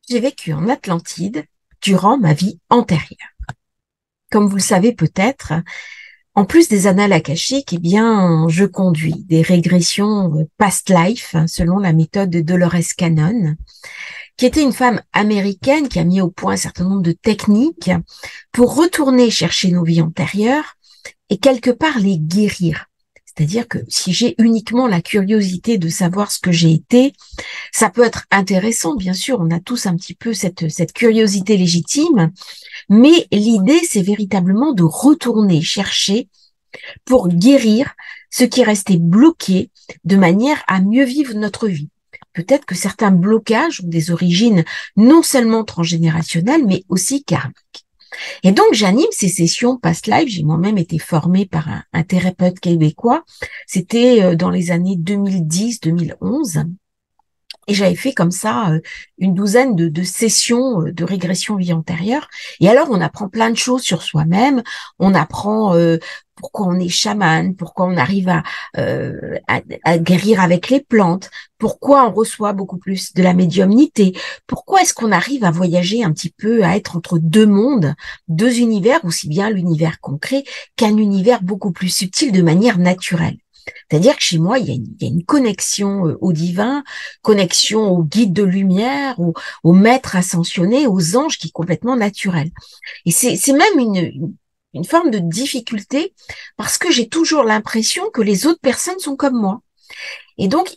J'ai vécu en Atlantide durant ma vie antérieure. Comme vous le savez peut-être, en plus des annales akashiques, eh bien, je conduis des régressions past life, selon la méthode de Dolores Cannon, qui était une femme américaine qui a mis au point un certain nombre de techniques pour retourner chercher nos vies antérieures et quelque part les guérir. C'est-à-dire que si j'ai uniquement la curiosité de savoir ce que j'ai été, ça peut être intéressant, bien sûr, on a tous un petit peu cette curiosité légitime, mais l'idée, c'est véritablement de retourner chercher pour guérir ce qui est resté bloqué de manière à mieux vivre notre vie. Peut-être que certains blocages ont des origines non seulement transgénérationnelles, mais aussi karmiques. Et donc, j'anime ces sessions past life. J'ai moi-même été formée par un thérapeute québécois. C'était dans les années 2010-2011. Et j'avais fait comme ça une douzaine de sessions de régression vie antérieure. Et alors, on apprend plein de choses sur soi-même. On apprend pourquoi on est chaman, pourquoi on arrive à guérir avec les plantes, pourquoi on reçoit beaucoup plus de la médiumnité, pourquoi est-ce qu'on arrive à voyager un petit peu, à être entre deux mondes, deux univers, aussi bien l'univers concret qu'un univers beaucoup plus subtil de manière naturelle. C'est-à-dire que chez moi, il y a une connexion au divin, connexion au guide de lumière, au maître ascensionné, aux anges qui est complètement naturelle. Et c'est même une forme de difficulté parce que j'ai toujours l'impression que les autres personnes sont comme moi. Et donc,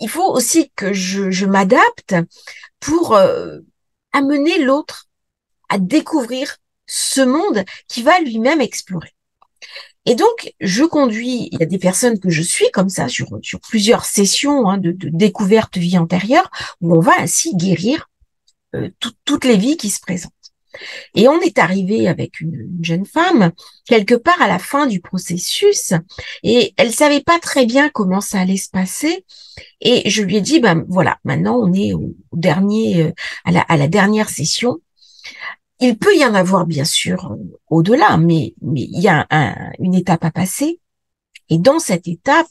il faut aussi que je m'adapte pour amener l'autre à découvrir ce monde qui va lui-même explorer. Et donc, je conduis, il y a des personnes que je suis comme ça sur plusieurs sessions de découverte vie antérieure, où on va ainsi guérir toutes les vies qui se présentent. Et on est arrivé avec une jeune femme, quelque part à la fin du processus, et elle savait pas très bien comment ça allait se passer, et je lui ai dit, ben voilà, maintenant on est au dernier, à la dernière session. Il peut y en avoir bien sûr au-delà, mais il y a une étape à passer. Et dans cette étape,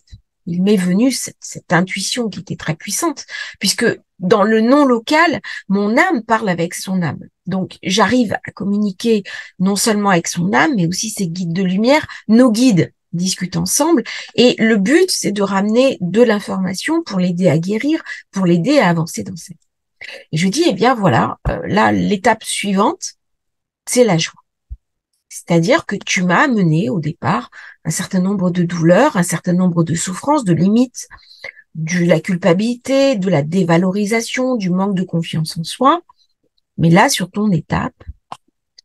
il m'est venu cette intuition qui était très puissante, puisque dans le non local, mon âme parle avec son âme. Donc, j'arrive à communiquer non seulement avec son âme, mais aussi ses guides de lumière. Nos guides discutent ensemble. Et le but, c'est de ramener de l'information pour l'aider à guérir, pour l'aider à avancer dans sa vie. Et je dis, eh bien voilà, là, l'étape suivante, c'est la joie. C'est-à-dire que tu m'as amené au départ un certain nombre de douleurs, un certain nombre de souffrances, de limites, de la culpabilité, de la dévalorisation, du manque de confiance en soi. Mais là, sur ton étape,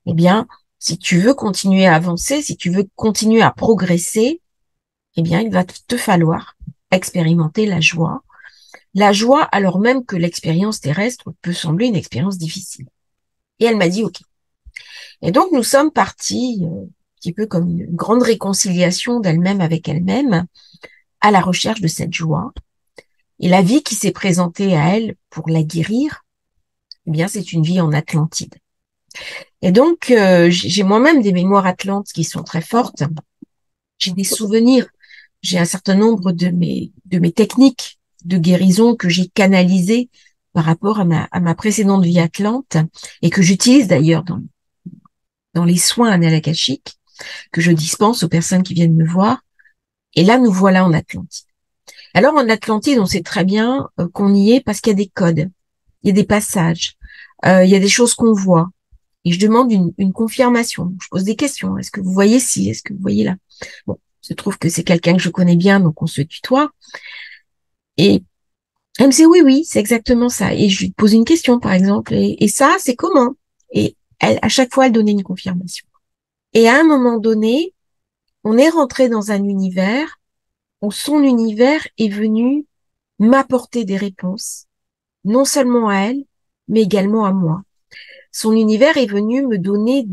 eh bien, si tu veux continuer à avancer, si tu veux continuer à progresser, eh bien, il va te falloir expérimenter la joie. La joie, alors même que l'expérience terrestre peut sembler une expérience difficile. Et elle m'a dit, OK. Et donc, nous sommes partis, un petit peu comme une grande réconciliation d'elle-même avec elle-même, à la recherche de cette joie. Et la vie qui s'est présentée à elle pour la guérir, eh bien, c'est une vie en Atlantide. Et donc, j'ai moi-même des mémoires atlantes qui sont très fortes. J'ai des souvenirs. J'ai un certain nombre de mes techniques de guérison que j'ai canalisées par rapport à ma précédente vie atlante et que j'utilise d'ailleurs dans les soins analakashiques que je dispense aux personnes qui viennent me voir. Et là, nous voilà en Atlantide. Alors, en Atlantide, on sait très bien qu'on y est parce qu'il y a des codes, il y a des passages, il y a des choses qu'on voit. Et je demande une confirmation. Je pose des questions. Est-ce que vous voyez ci? Est-ce que vous voyez là? Bon, il se trouve que c'est quelqu'un que je connais bien, donc on se tutoie. Et elle me dit oui, oui, c'est exactement ça. Et je lui pose une question, par exemple. Et ça, c'est comment? Et elle, à chaque fois, elle donnait une confirmation. Et à un moment donné, on est rentré dans un univers où son univers est venu m'apporter des réponses, non seulement à elle, mais également à moi. Son univers est venu me donner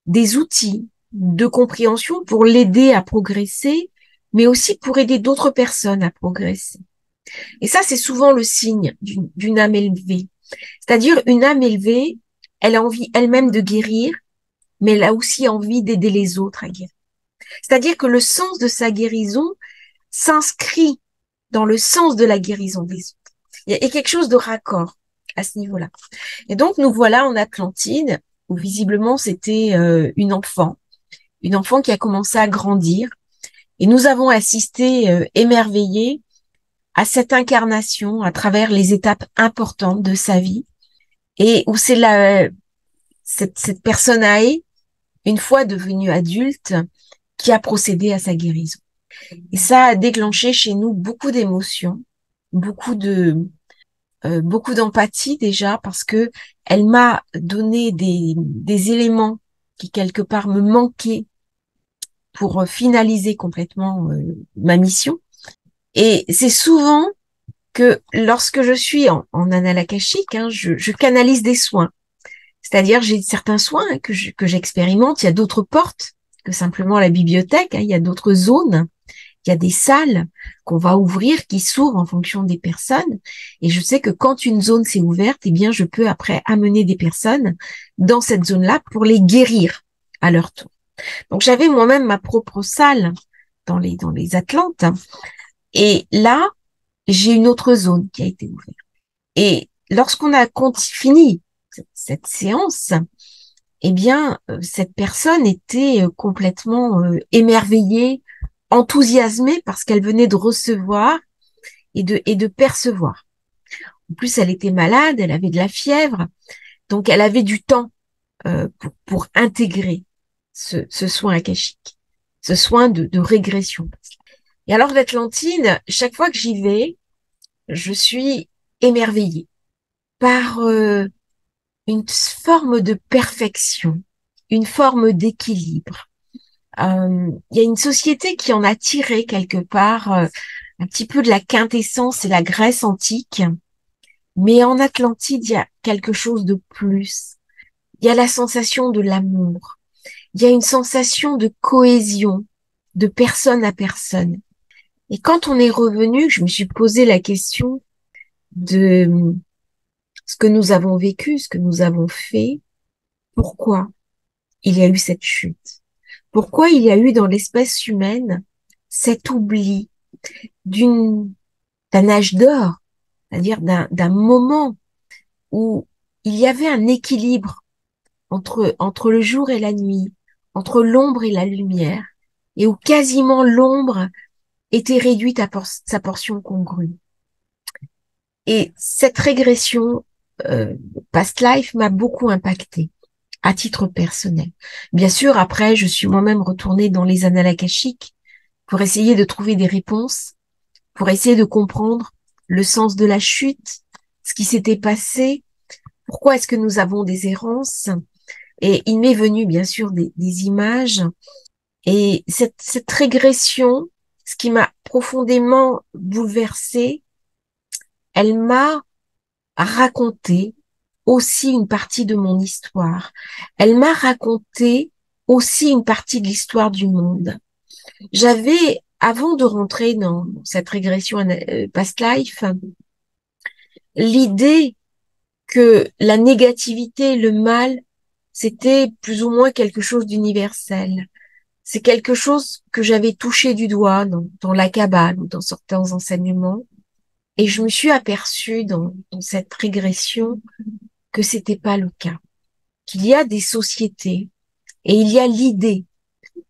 des outils de compréhension pour l'aider à progresser, mais aussi pour aider d'autres personnes à progresser. Et ça, c'est souvent le signe d'une âme élevée. C'est-à-dire une âme élevée, elle a envie elle-même de guérir, mais elle a aussi envie d'aider les autres à guérir. C'est-à-dire que le sens de sa guérison s'inscrit dans le sens de la guérison des autres. Il y a quelque chose de raccord à ce niveau-là. Et donc, nous voilà en Atlantide, où visiblement c'était une enfant qui a commencé à grandir. Et nous avons assisté émerveillés à cette incarnation à travers les étapes importantes de sa vie et où c'est cette personne âgée, une fois devenue adulte, qui a procédé à sa guérison. Et ça a déclenché chez nous beaucoup d'émotions, beaucoup beaucoup d'empathie déjà, parce que elle m'a donné des éléments qui quelque part me manquaient pour finaliser complètement ma mission. Et c'est souvent que lorsque je suis en annales akashique, je canalise des soins. C'est-à-dire, j'ai certains soins que j'expérimente. Il y a d'autres portes que simplement la bibliothèque. Il y a d'autres zones. Il y a des salles qu'on va ouvrir qui s'ouvrent en fonction des personnes. Et je sais que quand une zone s'est ouverte, eh bien, je peux après amener des personnes dans cette zone-là pour les guérir à leur tour. Donc, j'avais moi-même ma propre salle dans les Atlantes. Et là, j'ai une autre zone qui a été ouverte. Et lorsqu'on a fini cette séance, eh bien, cette personne était complètement émerveillée, enthousiasmée parce qu'elle venait de recevoir et de percevoir. En plus, elle était malade, elle avait de la fièvre, donc elle avait du temps pour intégrer ce soin akashique, ce soin de régression. Et alors, l'Atlantide, chaque fois que j'y vais, je suis émerveillée par une forme de perfection, une forme d'équilibre. Il y a une société qui en a tiré quelque part un petit peu de la quintessence et la Grèce antique, mais en Atlantide, il y a quelque chose de plus. Il y a la sensation de l'amour, il y a une sensation de cohésion, de personne à personne. Et quand on est revenu, je me suis posé la question de ce que nous avons vécu, ce que nous avons fait, pourquoi il y a eu cette chute? Pourquoi il y a eu dans l'espèce humaine cet oubli d'un âge d'or, c'est-à-dire d'un moment où il y avait un équilibre entre le jour et la nuit, entre l'ombre et la lumière, et où quasiment l'ombre était réduite à sa portion congrue. Et cette régression past life m'a beaucoup impactée à titre personnel. Bien sûr, après, je suis moi-même retournée dans les annales akashiques pour essayer de trouver des réponses, pour essayer de comprendre le sens de la chute, ce qui s'était passé, pourquoi est-ce que nous avons des errances. Et il m'est venu, bien sûr, des images. Et cette régression, ce qui m'a profondément bouleversée, elle m'a raconté aussi une partie de mon histoire. Elle m'a raconté aussi une partie de l'histoire du monde. J'avais, avant de rentrer dans cette régression past life, l'idée que la négativité, le mal, c'était plus ou moins quelque chose d'universel. C'est quelque chose que j'avais touché du doigt dans la Kabbale ou dans certains enseignements. Et je me suis aperçue dans cette régression que c'était pas le cas. Qu'il y a des sociétés et il y a l'idée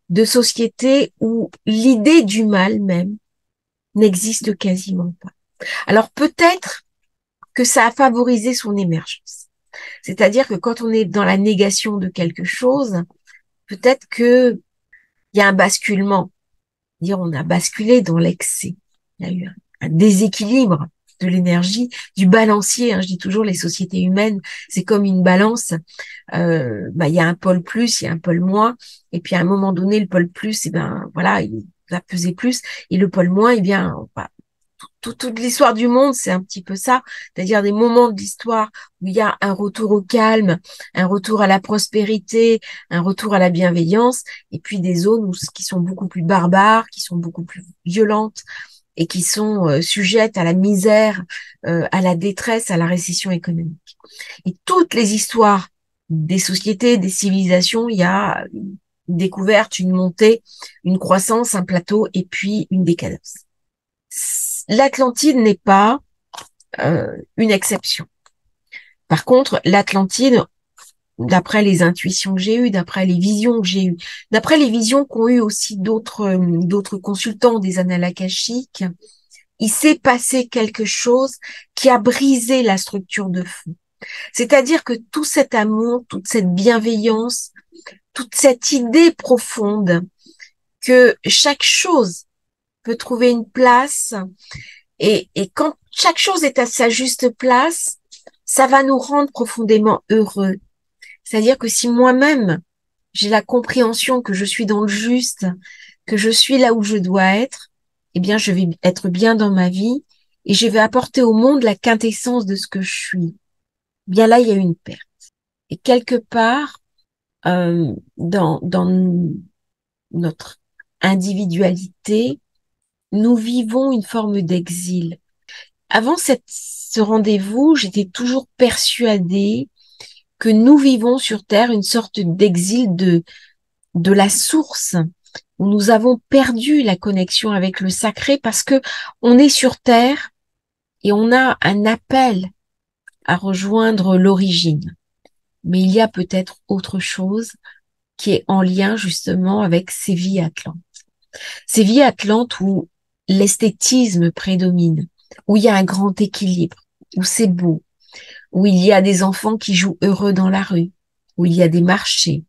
de société où l'idée du mal même n'existe quasiment pas. Alors peut-être que ça a favorisé son émergence. C'est-à-dire que quand on est dans la négation de quelque chose, peut-être que il y a un basculement. Dire on a basculé dans l'excès. Il y a eu un déséquilibre de l'énergie, du balancier. Je dis toujours les sociétés humaines, c'est comme une balance. Il y a un pôle plus, il y a un pôle moins, et puis à un moment donné, le pôle plus, voilà, il va peser plus, et le pôle moins, toute l'histoire du monde, c'est un petit peu ça, c'est-à-dire des moments de l'histoire où il y a un retour au calme, un retour à la prospérité, un retour à la bienveillance, et puis des zones qui sont beaucoup plus barbares, qui sont beaucoup plus violentes, et qui sont sujettes à la misère, à la détresse, à la récession économique. Et toutes les histoires des sociétés, des civilisations, il y a une découverte, une montée, une croissance, un plateau et puis une décadence. L'Atlantide n'est pas une exception. Par contre, l'Atlantide, d'après les intuitions que j'ai eues, d'après les visions que j'ai eues, d'après les visions qu'ont eues aussi d'autres consultants des annales akashiques, il s'est passé quelque chose qui a brisé la structure de fond. C'est-à-dire que tout cet amour, toute cette bienveillance, toute cette idée profonde que chaque chose peut trouver une place et quand chaque chose est à sa juste place, ça va nous rendre profondément heureux. C'est-à-dire que si moi-même, j'ai la compréhension que je suis dans le juste, que je suis là où je dois être, eh bien, je vais être bien dans ma vie et je vais apporter au monde la quintessence de ce que je suis. Bien là, il y a une perte. Et quelque part, dans notre individualité, nous vivons une forme d'exil. Avant ce rendez-vous, j'étais toujours persuadée que nous vivons sur Terre une sorte d'exil de la source, où nous avons perdu la connexion avec le sacré parce que on est sur Terre et on a un appel à rejoindre l'origine. Mais il y a peut-être autre chose qui est en lien justement avec ces vies atlantes. Ces vies atlantes où l'esthétisme prédomine, où il y a un grand équilibre, où c'est beau, où il y a des enfants qui jouent heureux dans la rue, où il y a des marchés,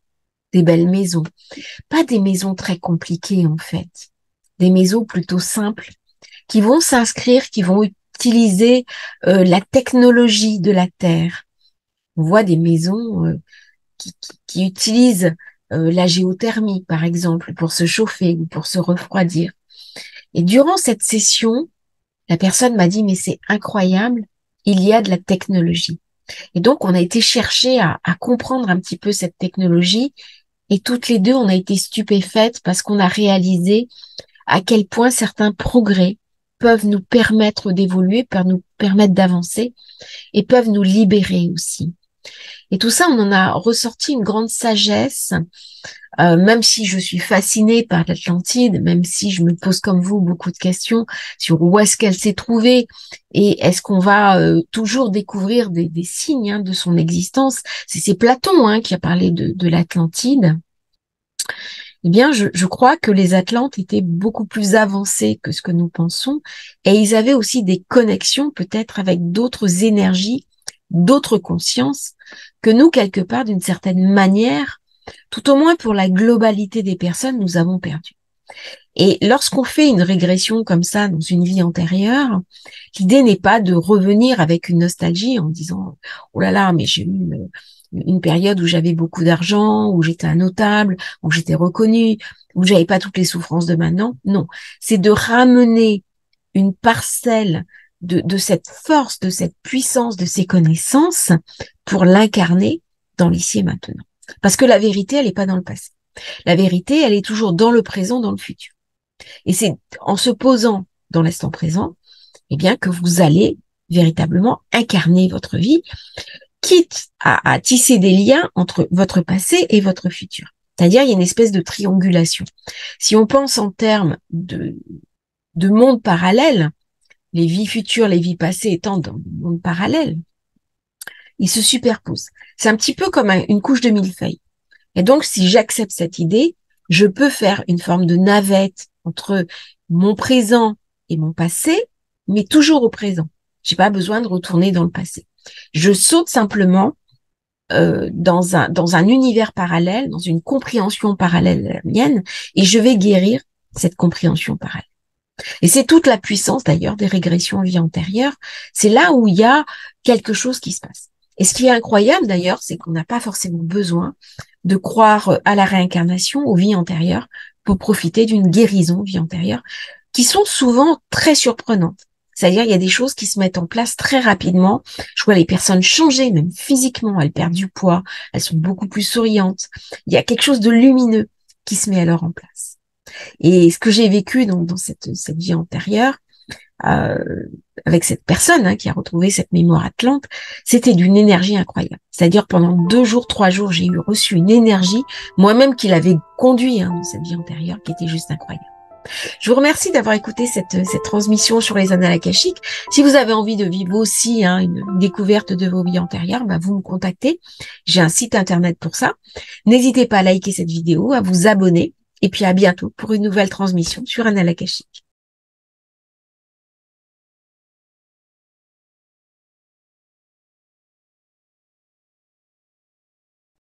des belles maisons. Pas des maisons très compliquées en fait, des maisons plutôt simples qui vont s'inscrire, qui vont utiliser la technologie de la Terre. On voit des maisons qui utilisent la géothermie, par exemple, pour se chauffer ou pour se refroidir. Et durant cette session, la personne m'a dit, mais c'est incroyable, il y a de la technologie. Et donc, on a été chercher à comprendre un petit peu cette technologie et toutes les deux, on a été stupéfaites parce qu'on a réalisé à quel point certains progrès peuvent nous permettre d'évoluer, peuvent nous permettre d'avancer et peuvent nous libérer aussi. Et tout ça, on en a ressorti une grande sagesse, même si je suis fascinée par l'Atlantide, même si je me pose comme vous beaucoup de questions sur où est-ce qu'elle s'est trouvée et est-ce qu'on va toujours découvrir des signes de son existence. C'est Platon qui a parlé de l'Atlantide. Eh bien, je crois que les Atlantes étaient beaucoup plus avancés que ce que nous pensons et ils avaient aussi des connexions peut-être avec d'autres énergies, d'autres consciences que nous, quelque part, d'une certaine manière, tout au moins pour la globalité des personnes, nous avons perdu. Et lorsqu'on fait une régression comme ça dans une vie antérieure, l'idée n'est pas de revenir avec une nostalgie en disant « Oh là là, mais j'ai eu une période où j'avais beaucoup d'argent, où j'étais un notable, où j'étais reconnue, où j'avais pas toutes les souffrances de maintenant. » Non, c'est de ramener une parcelle de cette force, de cette puissance, de ces connaissances pour l'incarner dans l'ici et maintenant. Parce que la vérité, elle n'est pas dans le passé. La vérité, elle est toujours dans le présent, dans le futur. Et c'est en se posant dans l'instant présent, eh bien, que vous allez véritablement incarner votre vie, quitte à tisser des liens entre votre passé et votre futur. C'est-à-dire, il y a une espèce de triangulation. Si on pense en termes de mondes parallèles, les vies futures, les vies passées étant dans des mondes parallèles, ils se superposent. C'est un petit peu comme une couche de millefeuille. Et donc, si j'accepte cette idée, je peux faire une forme de navette entre mon présent et mon passé, mais toujours au présent. J'ai pas besoin de retourner dans le passé. Je saute simplement dans un univers parallèle, dans une compréhension parallèle à la mienne, et je vais guérir cette compréhension parallèle. Et c'est toute la puissance d'ailleurs des régressions vie antérieure. C'est là où il y a quelque chose qui se passe. Et ce qui est incroyable d'ailleurs, c'est qu'on n'a pas forcément besoin de croire à la réincarnation, aux vies antérieures, pour profiter d'une guérison vie antérieure, qui sont souvent très surprenantes. C'est-à-dire, il y a des choses qui se mettent en place très rapidement. Je vois les personnes changer, même physiquement. Elles perdent du poids, elles sont beaucoup plus souriantes. Il y a quelque chose de lumineux qui se met alors en place. Et ce que j'ai vécu donc dans cette vie antérieure, avec cette personne qui a retrouvé cette mémoire atlante, c'était d'une énergie incroyable. C'est-à-dire pendant 2 jours, 3 jours, j'ai reçu une énergie, moi-même qui l'avais conduit dans cette vie antérieure, qui était juste incroyable. Je vous remercie d'avoir écouté cette transmission sur les annales akashiques. Si vous avez envie de vivre aussi une découverte de vos vies antérieures, vous me contactez. J'ai un site internet pour ça. N'hésitez pas à liker cette vidéo, à vous abonner. Et puis à bientôt pour une nouvelle transmission sur Annales akashiques.